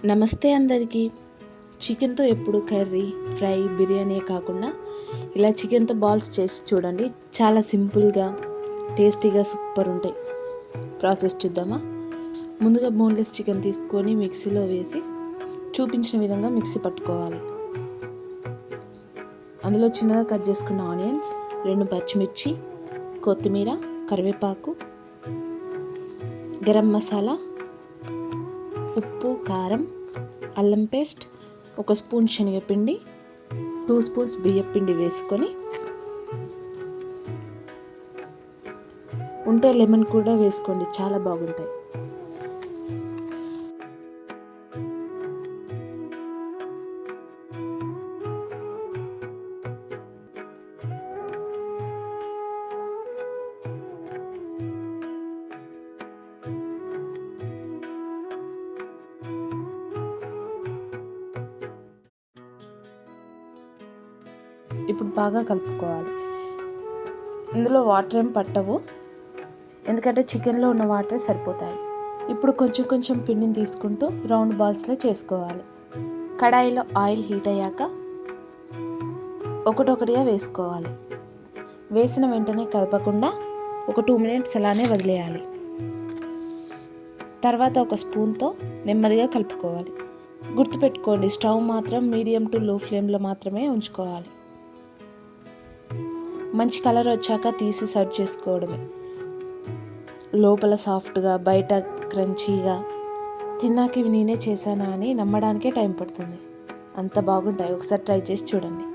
నమస్తే అందరికీ. చికెన్తో ఎప్పుడు కర్రీ, ఫ్రై, బిర్యానీ కాకుండా ఇలా చికెన్తో బాల్స్ చేసి చూడండి. చాలా సింపుల్గా, టేస్టీగా సూపర్ ఉంటాయి. ప్రాసెస్ చూద్దామా? ముందుగా బోన్లెస్ చికెన్ తీసుకొని మిక్సీలో వేసి చూపించిన విధంగా మిక్సీ పట్టుకోవాలి. అందులో చిన్నగా కట్ చేసుకున్న ఆనియన్స్, 2 పచ్చిమిర్చి, కొత్తిమీర, కరివేపాకు, గరం మసాలా, ఉప్పు, కారం, అల్లం పేస్ట్, 1 స్పూన్ శనగపిండి, 2 స్పూన్స్ బియ్యపిండి వేసుకొని ఉంటే లెమన్ కూడా వేసుకోండి, చాలా బాగుంటాయి. ఇప్పుడు బాగా కలుపుకోవాలి. ఇందులో వాటర్ ఏం పట్టవు, ఎందుకంటే చికెన్లో ఉన్న వాటర్ సరిపోతాయి. ఇప్పుడు కొంచెం కొంచెం పిండిని తీసుకుంటూ రౌండ్ బాల్స్లో చేసుకోవాలి. కడాయిలో ఆయిల్ హీట్ అయ్యాక ఒకటొకటిగా వేసుకోవాలి. వేసిన వెంటనే కలపకుండా ఒక 2 మినిట్స్ అలానే వదిలేయాలి. తర్వాత ఒక స్పూన్తో నెమ్మదిగా కలుపుకోవాలి. గుర్తుపెట్టుకోండి, స్టవ్ మాత్రం మీడియం టు లో ఫ్లేమ్లో మాత్రమే ఉంచుకోవాలి. మంచి కలర్ వచ్చాక తీసి సర్వ్ చేసుకోవడమే. లోపల సాఫ్ట్గా, బయట క్రంచీగా, తిన్నాక ఇవి నేనే చేశానా అని నమ్మడానికే టైం పడుతుంది. అంత బాగుంటాయి. ఒకసారి ట్రై చేసి చూడండి.